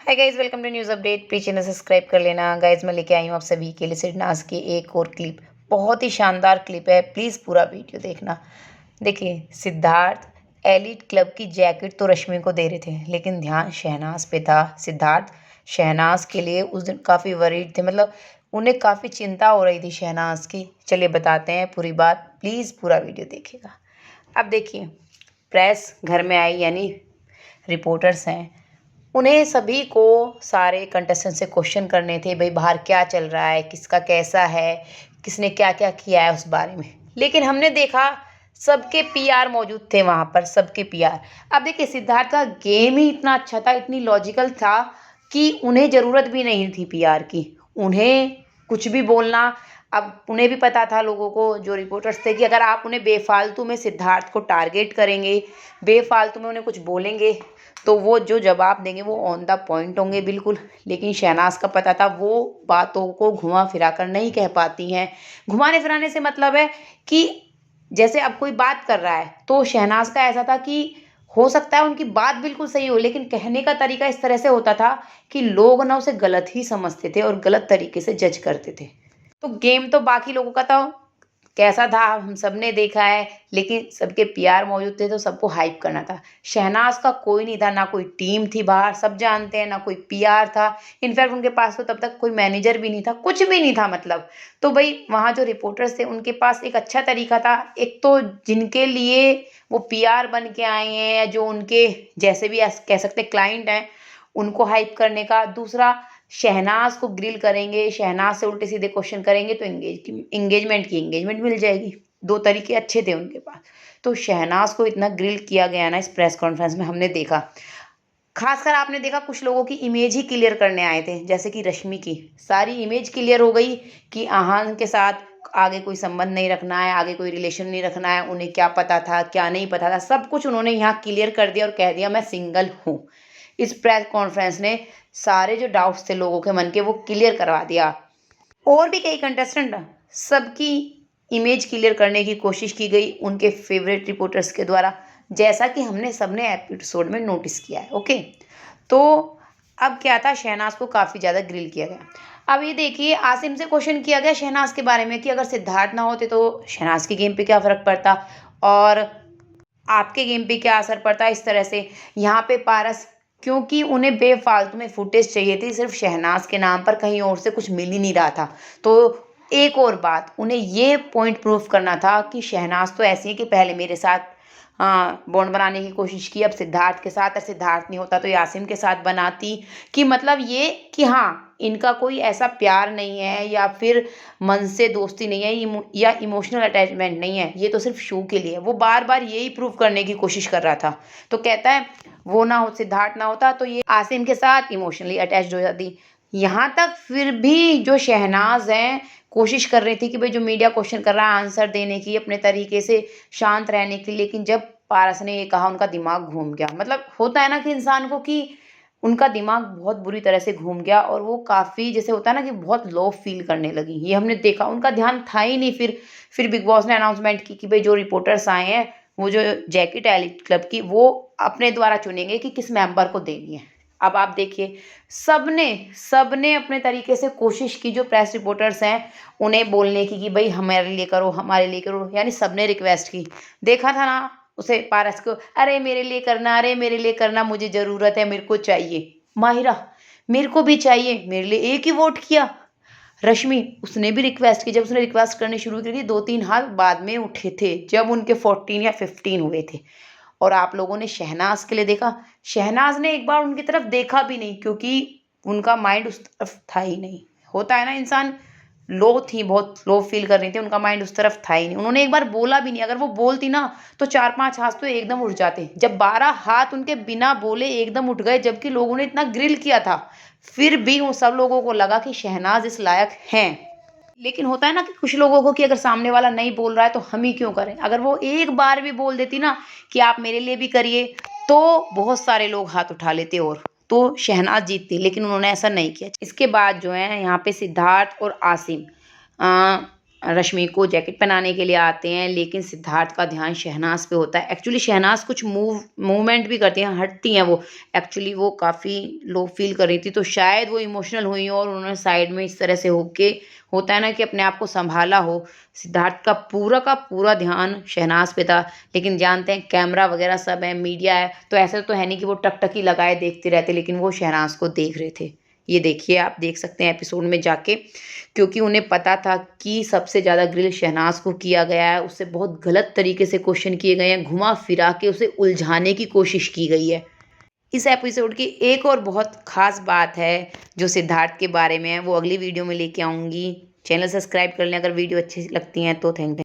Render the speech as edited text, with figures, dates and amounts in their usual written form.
Hi guys, welcome to news update. Please channel subscribe कर लेना। Guys मैं लेके आई हूँ आप सभी के लिए सिडनाज की एक और क्लिप। बहुत ही शानदार क्लिप है, प्लीज़ पूरा वीडियो देखना। देखिए, सिद्धार्थ एलीट क्लब की जैकेट तो रश्मि को दे रहे थे, लेकिन ध्यान शहनाज पे था। सिद्धार्थ शहनाज के लिए उस दिन काफ़ी वरीड थे, मतलब उन्हें काफ़ी चिंता हो रही थी शहनाज की। चलिए बताते हैं पूरी बात, प्लीज़ पूरा वीडियो देखिएगा। अब देखिए, प्रेस घर में आई, यानी रिपोर्टर्स हैं, उन्हें सभी को सारे कंटेस्टेंट से क्वेश्चन करने थे, भाई बाहर क्या चल रहा है, किसका कैसा है, किसने क्या क्या किया है उस बारे में। लेकिन हमने देखा सबके पीआर मौजूद थे वहाँ पर, सबके पीआर। अब देखिए, सिद्धार्थ का गेम ही इतना अच्छा था, इतनी लॉजिकल था कि उन्हें ज़रूरत भी नहीं थी पीआर की। उन्हें कुछ भी बोलना, अब उन्हें भी पता था, लोगों को जो रिपोर्टर्स थे, कि अगर आप उन्हें बेफालतू में सिद्धार्थ को टारगेट करेंगे, बेफालतू में उन्हें कुछ बोलेंगे, तो वो जो जवाब देंगे वो ऑन द पॉइंट होंगे बिल्कुल। लेकिन शहनाज का पता था वो बातों को घुमा फिरा कर नहीं कह पाती हैं। घुमाने फिराने से मतलब है कि जैसे अब कोई बात कर रहा है तो शहनाज का ऐसा था कि हो सकता है उनकी बात बिल्कुल सही हो, लेकिन कहने का तरीका इस तरह से होता था कि लोग ना उसे गलत ही समझते थे और गलत तरीके से जज करते थे। तो गेम तो बाकी लोगों का था, कैसा था हम सब ने देखा है, लेकिन सबके पीआर मौजूद थे तो सबको हाइप करना था। शहनाज का कोई नहीं था, ना कोई टीम थी बाहर, सब जानते हैं, ना कोई पीआर था। इनफैक्ट उनके पास तो तब तक कोई मैनेजर भी नहीं था, कुछ भी नहीं था मतलब। तो भाई वहाँ जो रिपोर्टर्स थे उनके पास एक अच्छा तरीका था, एक तो जिनके लिए वो पीआर बन के आए हैं, या जो उनके जैसे भी कह सकते क्लाइंट हैं, उनको हाइप करने का। दूसरा, शहनाज को ग्रिल करेंगे, शहनाज से उल्टे सीधे क्वेश्चन करेंगे तो एंगेजमेंट मिल जाएगी। दो तरीके अच्छे थे उनके पास। तो शहनाज को इतना ग्रिल किया गया ना इस प्रेस कॉन्फ्रेंस में, हमने देखा। खासकर आपने देखा कुछ लोगों की इमेज ही क्लियर करने आए थे, जैसे कि रश्मि की सारी इमेज क्लियर हो गई कि आहान के साथ आगे कोई संबंध नहीं रखना है, आगे कोई रिलेशन नहीं रखना है। उन्हें क्या पता था, क्या नहीं पता था, सब कुछ उन्होंने यहाँ क्लियर कर दिया और कह दिया मैं सिंगल हूँ। इस प्रेस कॉन्फ्रेंस ने सारे जो डाउट्स थे लोगों के मन के वो क्लियर करवा दिया। और भी कई कंटेस्टेंट, सबकी इमेज क्लियर करने की कोशिश की गई उनके फेवरेट रिपोर्टर्स के द्वारा, जैसा कि हमने सबने एपिसोड में नोटिस किया है। ओके, तो अब क्या था, शहनाज को काफ़ी ज़्यादा ग्रिल किया गया। अब ये देखिए, आसिम से क्वेश्चन किया गया शहनाज के बारे में कि अगर सिद्धार्थ ना होते तो शहनाज के गेम पे क्या फ़र्क पड़ता, और आपके गेम पे क्या असर पड़ता है। इस तरह से यहाँ पे पारस, क्योंकि उन्हें बेफालतू में फुटेज चाहिए थी सिर्फ शहनाज के नाम पर, कहीं और से कुछ मिल ही नहीं रहा था। तो एक और बात, उन्हें ये पॉइंट प्रूफ करना था कि शहनाज तो ऐसी है कि पहले मेरे साथ बॉन्ड बनाने की कोशिश की, अब सिद्धार्थ के साथ, और सिद्धार्थ नहीं होता तो यासिम के साथ बनाती। कि मतलब ये कि हाँ, इनका कोई ऐसा प्यार नहीं है, या फिर मन से दोस्ती नहीं है, या इमोशनल अटैचमेंट नहीं है, ये तो सिर्फ शो के लिए है। वो बार बार यही प्रूव करने की कोशिश कर रहा था। तो कहता है वो ना हो, सिद्धार्थ ना होता तो ये आसिम के साथ इमोशनली अटैच्ड हो जाती। यहाँ तक फिर भी जो शहनाज है कोशिश कर रही थी कि भाई जो मीडिया क्वेश्चन कर रहा है आंसर देने की, अपने तरीके से शांत रहने की। लेकिन जब पारस ने ये कहा उनका दिमाग घूम गया। मतलब होता है ना कि इंसान को कि उनका दिमाग बहुत बुरी तरह से घूम गया, और वो काफ़ी जैसे होता है ना कि बहुत लो फील करने लगी। ये हमने देखा, उनका ध्यान था ही नहीं। फिर बिग बॉस ने अनाउंसमेंट की कि भाई जो रिपोर्टर्स आए हैं, वो जो जैकेट एलिट क्लब की, वो अपने द्वारा चुनेंगे कि किस मेंबर को देनी है। अब आप देखिए, सबने सबने अपने तरीके से कोशिश की, जो प्रेस रिपोर्टर्स हैं उन्हें बोलने की कि भाई हमारे लिए करो, हमारे लिए करो, यानी सबने रिक्वेस्ट की। देखा था ना उसे पारस को, अरे मेरे लिए करना, अरे मेरे लिए करना, मुझे ज़रूरत है, मेरे को चाहिए। माहिरा, मेरे को भी चाहिए, मेरे लिए एक ही वोट किया। रश्मि, उसने भी रिक्वेस्ट की। जब उसने रिक्वेस्ट करनी शुरू की थी, 2-3 हाथ बाद में उठे थे, जब उनके 14 या 15 हुए थे। और आप लोगों ने शहनाज के लिए देखा, शहनाज ने एक बार उनकी तरफ देखा भी नहीं, क्योंकि उनका माइंड उस तरफ था ही नहीं। होता है ना, इंसान लो थी, बहुत लो फील कर रही थी, उनका माइंड उस तरफ था ही नहीं। उन्होंने एक बार बोला भी नहीं। अगर वो बोलती ना तो 4-5 हाथ तो एकदम उठ जाते। जब 12 हाथ उनके बिना बोले एकदम उठ गए, जबकि लोगों ने इतना ग्रिल किया था, फिर भी उन सब लोगों को लगा कि शहनाज इस लायक हैं। लेकिन होता है ना कि कुछ लोगों को कि अगर सामने वाला नहीं बोल रहा है तो हम ही क्यों करें। अगर वो एक बार भी बोल देती ना कि आप मेरे लिए भी करिए, तो बहुत सारे लोग हाथ उठा लेते और तो शहनाज जीतती। लेकिन उन्होंने ऐसा नहीं किया। इसके बाद जो है यहाँ पे सिद्धार्थ और आसिम, रश्मि को जैकेट पहनाने के लिए आते हैं, लेकिन सिद्धार्थ का ध्यान शहनाज पे होता है। एक्चुअली शहनाज कुछ मूवमेंट भी करती हैं, हटती हैं वो। एक्चुअली वो काफ़ी लो फील कर रही थी, तो शायद वो इमोशनल हुई और उन्होंने साइड में इस तरह से होके, होता है ना कि अपने आप को संभाला हो। सिद्धार्थ का पूरा ध्यान शहनाज पे था, लेकिन जानते हैं कैमरा वगैरह सब है, मीडिया है, तो ऐसा तो है नहीं कि वो टकटकी लगाए देखते रहते, लेकिन वो शहनाज को देख रहे थे। ये देखिए, आप देख सकते हैं एपिसोड में जाके, क्योंकि उन्हें पता था कि सबसे ज़्यादा ग्रिल शहनाज को किया गया है। उससे बहुत गलत तरीके से क्वेश्चन किए गए हैं, घुमा फिरा के उसे उलझाने की कोशिश की गई है। इस एपिसोड की एक और बहुत खास बात है जो सिद्धार्थ के बारे में है, वो अगली वीडियो में लेके आऊँगी। चैनल सब्सक्राइब कर लें अगर वीडियो अच्छी लगती हैं तो। थैंक